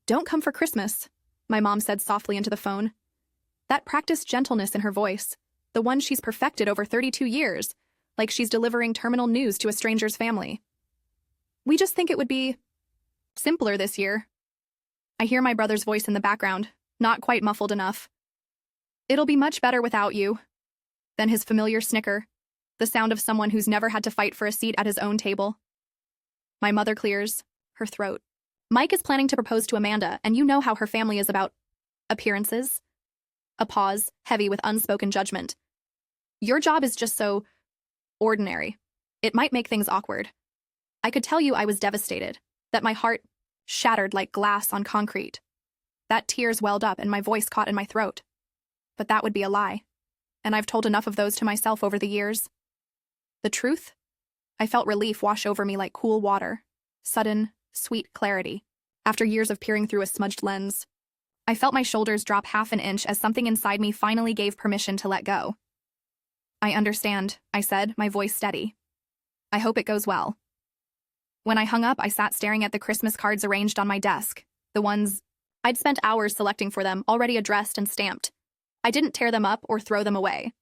"Don't come for Christmas," my mom said softly into the phone. That practiced gentleness in her voice, the one she's perfected over 32 years, like she's delivering terminal news to a stranger's family. "We just think it would be simpler this year." I hear my brother's voice in the background, not quite muffled enough. "It'll be much better without you." Then his familiar snicker, the sound of someone who's never had to fight for a seat at his own table. My mother clears her throat. "Mike is planning to propose to Amanda, and you know how her family is about appearances." A pause, heavy with unspoken judgment. "Your job is just so ordinary. It might make things awkward." I could tell you I was devastated, that my heart shattered like glass on concrete, that tears welled up and my voice caught in my throat. But that would be a lie, and I've told enough of those to myself over the years. The truth? I felt relief wash over me like cool water, sudden, sweet clarity, after years of peering through a smudged lens. I felt my shoulders drop half an inch as something inside me finally gave permission to let go. "I understand," I said, my voice steady. "I hope it goes well." When I hung up, I sat staring at the Christmas cards arranged on my desk, the ones I'd spent hours selecting for them, already addressed and stamped. I didn't tear them up or throw them away.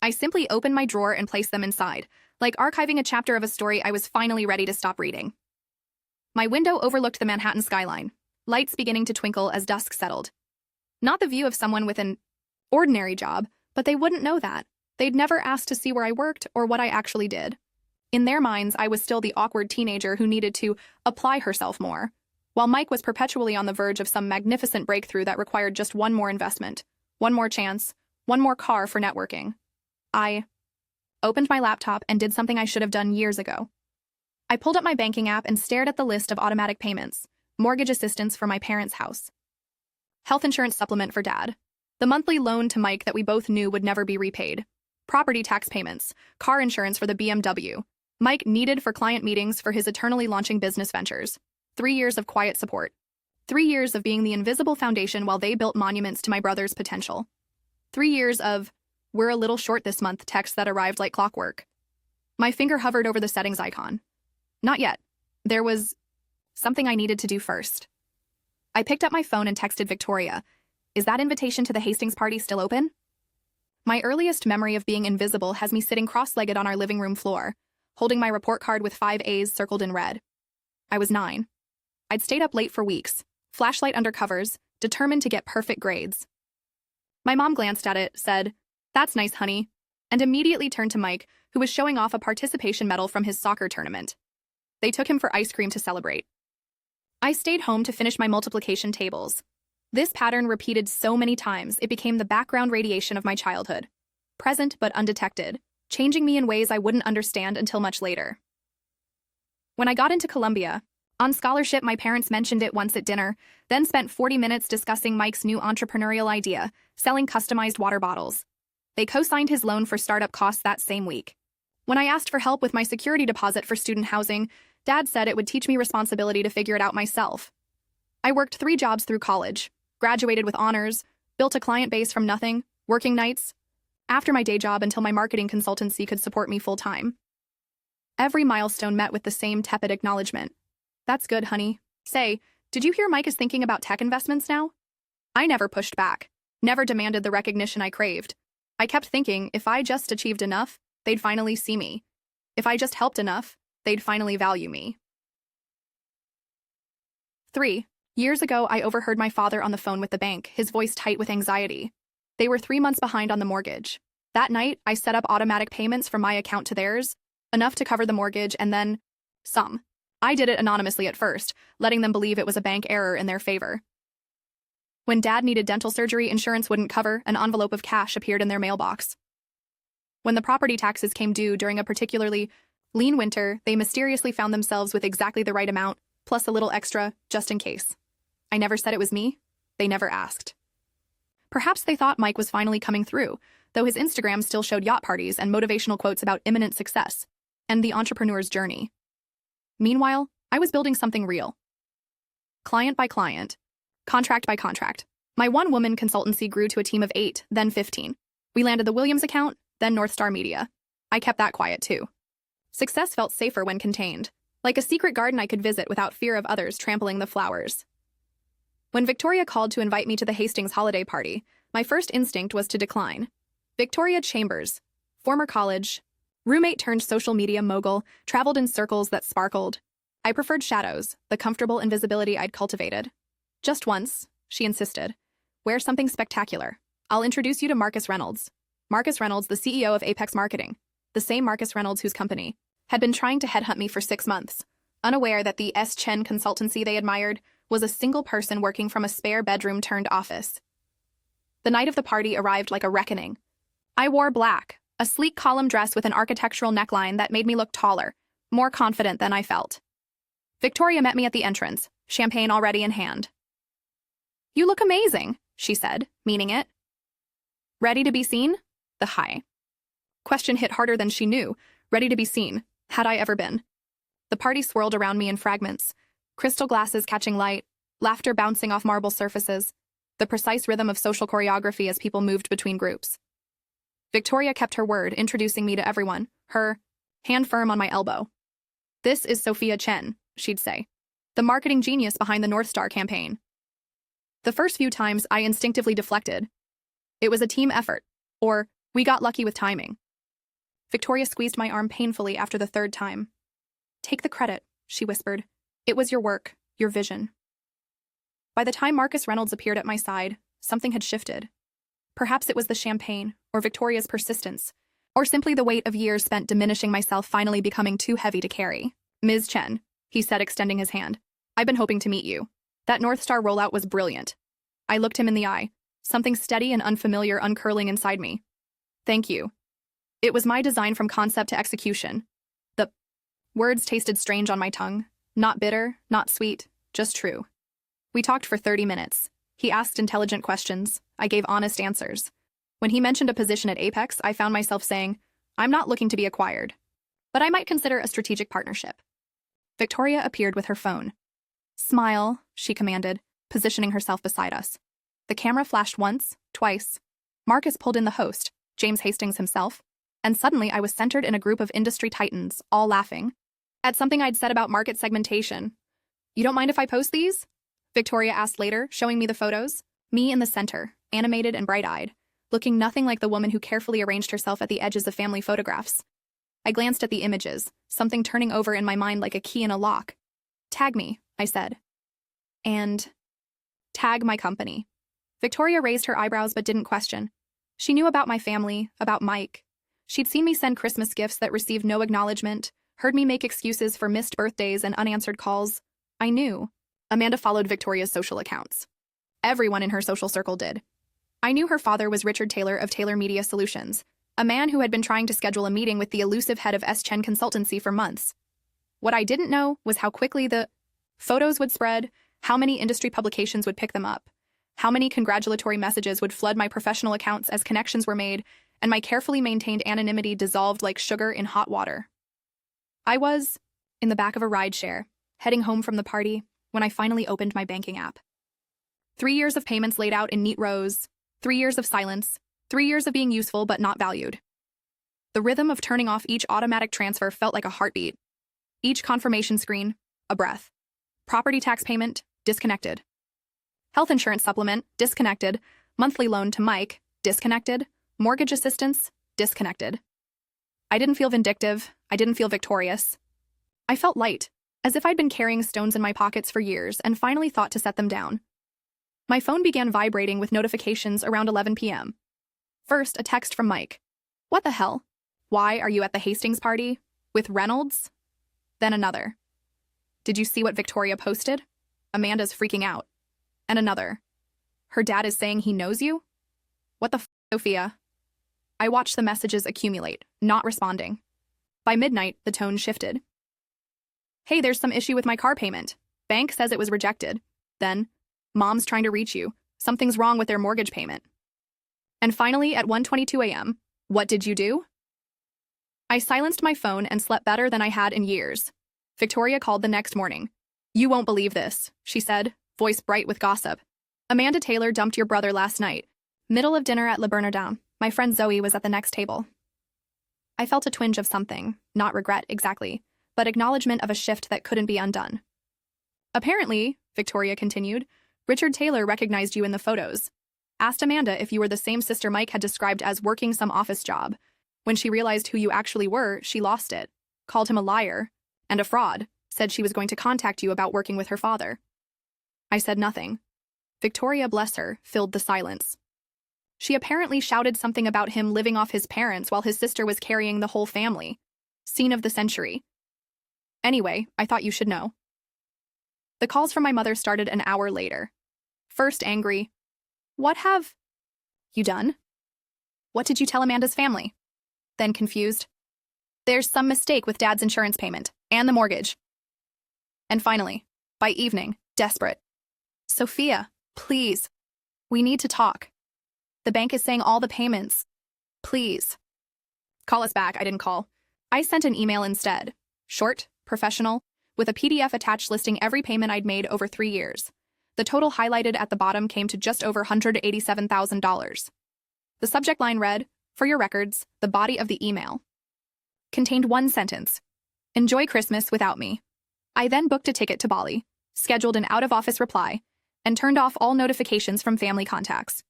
I simply opened my drawer and placed them inside, like archiving a chapter of a story I was finally ready to stop reading. My window overlooked the Manhattan skyline, lights beginning to twinkle as dusk settled. Not the view of someone with an ordinary job, but they wouldn't know that. They'd never asked to see where I worked or what I actually did. In their minds, I was still the awkward teenager who needed to apply herself more, while Mike was perpetually on the verge of some magnificent breakthrough that required just one more investment, one more chance, one more car for networking. I opened my laptop and did something I should have done years ago. I pulled up my banking app and stared at the list of automatic payments, mortgage assistance for my parents' house, health insurance supplement for Dad, the monthly loan to Mike that we both knew would never be repaid, property tax payments, car insurance for the BMW Mike needed for client meetings for his eternally launching business ventures, 3 years of quiet support, 3 years of being the invisible foundation while they built monuments to my brother's potential, 3 years of "we're a little short this month" text that arrived like clockwork. My finger hovered over the settings icon. Not yet. There was something I needed to do first. I picked up my phone and texted Victoria. "Is that invitation to the Hastings party still open?" My earliest memory of being invisible has me sitting cross-legged on our living room floor, holding my report card with 5 A's circled in red. I was 9. I'd stayed up late for weeks, flashlight under covers, determined to get perfect grades. My mom glanced at it, said, "That's nice, honey," and immediately turned to Mike, who was showing off a participation medal from his soccer tournament. They took him for ice cream to celebrate. I stayed home to finish my multiplication tables. This pattern repeated so many times it became the background radiation of my childhood, present but undetected, changing me in ways I wouldn't understand until much later. When I got into Columbia, on scholarship, my parents mentioned it once at dinner, then spent 40 minutes discussing Mike's new entrepreneurial idea, selling customized water bottles. They co-signed his loan for startup costs that same week. When I asked for help with my security deposit for student housing, Dad said it would teach me responsibility to figure it out myself. I worked 3 jobs through college, graduated with honors, built a client base from nothing, working nights, after my day job until my marketing consultancy could support me full-time. Every milestone met with the same tepid acknowledgement. "That's good, honey. Say, did you hear Mike is thinking about tech investments now?" I never pushed back, never demanded the recognition I craved. I kept thinking if I just achieved enough, they'd finally see me. If I just helped enough, they'd finally value me. 3 years ago, I overheard my father on the phone with the bank, his voice tight with anxiety. They were 3 months behind on the mortgage. That night, I set up automatic payments from my account to theirs, enough to cover the mortgage and then some. I did it anonymously at first, letting them believe it was a bank error in their favor. When Dad needed dental surgery insurance wouldn't cover, an envelope of cash appeared in their mailbox. When the property taxes came due during a particularly lean winter, they mysteriously found themselves with exactly the right amount, plus a little extra, just in case. I never said it was me. They never asked. Perhaps they thought Mike was finally coming through, though his Instagram still showed yacht parties and motivational quotes about imminent success and the entrepreneur's journey. Meanwhile, I was building something real. Client by client, contract by contract. My one-woman consultancy grew to a team of 8, then 15. We landed the Williams account, then North Star Media. I kept that quiet too. Success felt safer when contained, like a secret garden I could visit without fear of others trampling the flowers. When Victoria called to invite me to the Hastings holiday party, my first instinct was to decline. Victoria Chambers, former college, roommate turned social media mogul, traveled in circles that sparkled. I preferred shadows, the comfortable invisibility I'd cultivated. Just once, she insisted. Wear something spectacular. I'll introduce you to Marcus Reynolds. Marcus Reynolds, the CEO of Apex Marketing. The same Marcus Reynolds whose company had been trying to headhunt me for 6 months, unaware that the Chen consultancy they admired was a single person working from a spare bedroom turned office. The night of the party arrived like a reckoning. I wore black, a sleek column dress with an architectural neckline that made me look taller, more confident than I felt. Victoria met me at the entrance, champagne already in hand. "You look amazing," she said, meaning it. "Ready to be seen?" The high question hit harder than she knew. Ready to be seen. Had I ever been? The party swirled around me in fragments, crystal glasses catching light, laughter bouncing off marble surfaces, the precise rhythm of social choreography as people moved between groups. Victoria kept her word, introducing me to everyone, her hand firm on my elbow. "This is Sophia Chen," she'd say, "the marketing genius behind the North Star campaign." The first few times, I instinctively deflected. It was a team effort, or we got lucky with timing. Victoria squeezed my arm painfully after the third time. "Take the credit," she whispered. "It was your work, your vision." By the time Marcus Reynolds appeared at my side, something had shifted. Perhaps it was the champagne, or Victoria's persistence, or simply the weight of years spent diminishing myself finally becoming too heavy to carry. "Ms. Chen," he said, extending his hand. "I've been hoping to meet you. That North Star rollout was brilliant." I looked him in the eye, something steady and unfamiliar uncurling inside me. "Thank you. It was my design from concept to execution." The words tasted strange on my tongue. Not bitter, not sweet, just true. We talked for 30 minutes. He asked intelligent questions. I gave honest answers. When he mentioned a position at Apex, I found myself saying, "I'm not looking to be acquired, but I might consider a strategic partnership." Victoria appeared with her phone. "Smile," she commanded, positioning herself beside us. The camera flashed once, twice. Marcus pulled in the host, James Hastings himself, and suddenly I was centered in a group of industry titans, all laughing at something I'd said about market segmentation. "You don't mind if I post these?" Victoria asked later, showing me the photos. Me in the center, animated and bright-eyed, looking nothing like the woman who carefully arranged herself at the edges of family photographs. I glanced at the images, something turning over in my mind like a key in a lock. "Tag me," I said. "And tag my company." Victoria raised her eyebrows but didn't question. She knew about my family, about Mike. She'd seen me send Christmas gifts that received no acknowledgement, heard me make excuses for missed birthdays and unanswered calls. I knew. Amanda followed Victoria's social accounts. Everyone in her social circle did. I knew her father was Richard Taylor of Taylor Media Solutions, a man who had been trying to schedule a meeting with the elusive head of Chen Consultancy for months. What I didn't know was how quickly the photos would spread, how many industry publications would pick them up, how many congratulatory messages would flood my professional accounts as connections were made, and my carefully maintained anonymity dissolved like sugar in hot water. I was in the back of a rideshare, heading home from the party, when I finally opened my banking app. 3 years of payments laid out in neat rows, 3 years of silence, 3 years of being useful but not valued. The rhythm of turning off each automatic transfer felt like a heartbeat. Each confirmation screen, a breath. Property tax payment, disconnected. Health insurance supplement, disconnected. Monthly loan to Mike, disconnected. Mortgage assistance, disconnected. I didn't feel vindictive. I didn't feel victorious. I felt light, as if I'd been carrying stones in my pockets for years and finally thought to set them down. My phone began vibrating with notifications around 11 p.m. First, a text from Mike. "What the hell? Why are you at the Hastings party? With Reynolds?" Then another. "Did you see what Victoria posted? Amanda's freaking out." And another. "Her dad is saying he knows you? What the f, Sophia?" I watched the messages accumulate, not responding. By midnight, the tone shifted. "Hey, there's some issue with my car payment. Bank says it was rejected." Then, "Mom's trying to reach you. Something's wrong with their mortgage payment." And finally, at 1:22 a.m., "What did you do?" I silenced my phone and slept better than I had in years. Victoria called the next morning. "You won't believe this," she said, voice bright with gossip. "Amanda Taylor dumped your brother last night. Middle of dinner at Le Bernardin. My friend Zoe was at the next table." I felt a twinge of something, not regret exactly, but acknowledgement of a shift that couldn't be undone. "Apparently," Victoria continued, Richard Taylor recognized you in the photos. Asked Amanda if you were the same sister Mike had described as working some office job. When she realized who you actually were, she lost it. Called him a liar and a fraud. Said she was going to contact you about working with her father. I said nothing. Victoria, bless her, filled the silence. She apparently shouted something about him living off his parents while his sister was carrying the whole family. Scene of the century. Anyway, I thought you should know. The calls from my mother started an hour later. First angry. What have you done? What did you tell Amanda's family? Then confused. There's some mistake with Dad's insurance payment and the mortgage. And finally, by evening, desperate. Sophia, please. We need to talk. The bank is saying all the payments. Please. Call us back. I didn't call. I sent an email instead. Short, professional, with a PDF attached listing every payment I'd made over 3 years. The total highlighted at the bottom came to just over $187,000. The subject line read, "For your records," the body of the email contained one sentence: "Enjoy Christmas without me." I then booked a ticket to Bali, scheduled an out-of-office reply, and turned off all notifications from family contacts.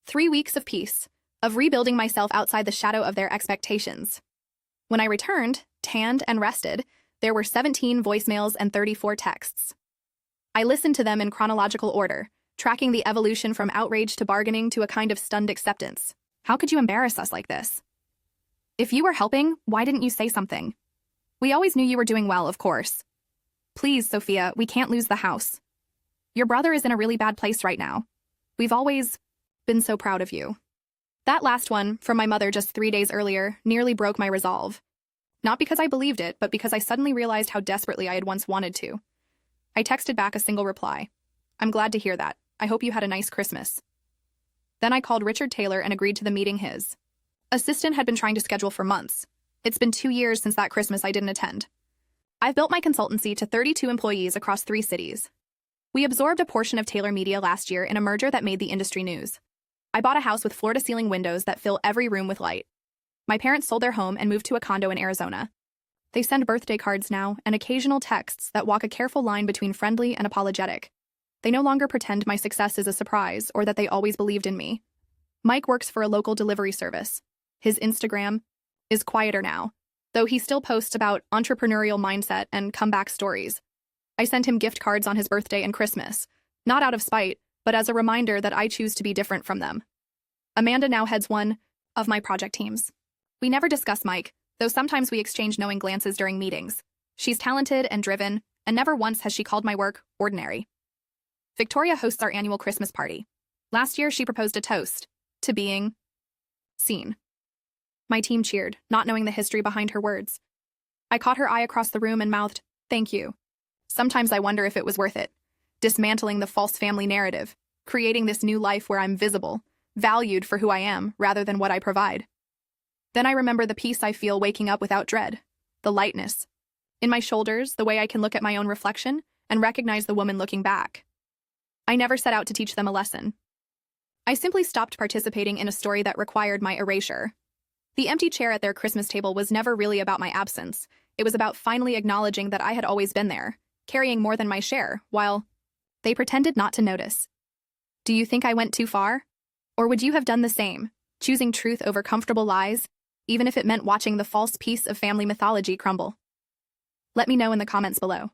3 weeks of peace, of rebuilding myself outside the shadow of their expectations. When I returned, tanned and rested, there were 17 voicemails and 34 texts. I listened to them in chronological order, tracking the evolution from outrage to bargaining to a kind of stunned acceptance. How could you embarrass us like this? If you were helping, why didn't you say something? We always knew you were doing well, of course. Please, Sophia, we can't lose the house. Your brother is in a really bad place right now. We've always been so proud of you. That last one, from my mother just 3 days earlier, nearly broke my resolve. Not because I believed it, but because I suddenly realized how desperately I had once wanted to. I texted back a single reply. I'm glad to hear that. I hope you had a nice Christmas. Then I called Richard Taylor and agreed to the meeting his assistant had been trying to schedule for months. It's been 2 years since that Christmas I didn't attend. I've built my consultancy to 32 employees across 3 cities. We absorbed a portion of Taylor Media last year in a merger that made the industry news. I bought a house with floor-to-ceiling windows that fill every room with light. My parents sold their home and moved to a condo in Arizona. They send birthday cards now and occasional texts that walk a careful line between friendly and apologetic. They no longer pretend my success is a surprise or that they always believed in me. Mike works for a local delivery service. His Instagram is quieter now, though he still posts about entrepreneurial mindset and comeback stories. I sent him gift cards on his birthday and Christmas, not out of spite, but as a reminder that I choose to be different from them. Amanda now heads one of my project teams. We never discuss Mike, though sometimes we exchange knowing glances during meetings. She's talented and driven, and never once has she called my work ordinary. Victoria hosts our annual Christmas party. Last year, she proposed a toast to being seen. My team cheered, not knowing the history behind her words. I caught her eye across the room and mouthed, "Thank you." Sometimes I wonder if it was worth it. Dismantling the false family narrative, creating this new life where I'm visible, valued for who I am rather than what I provide. Then I remember the peace I feel waking up without dread, the lightness. In my shoulders, the way I can look at my own reflection and recognize the woman looking back. I never set out to teach them a lesson. I simply stopped participating in a story that required my erasure. The empty chair at their Christmas table was never really about my absence. It was about finally acknowledging that I had always been there, carrying more than my share, while they pretended not to notice. Do you think I went too far? Or would you have done the same, choosing truth over comfortable lies, even if it meant watching the false piece of family mythology crumble? Let me know in the comments below.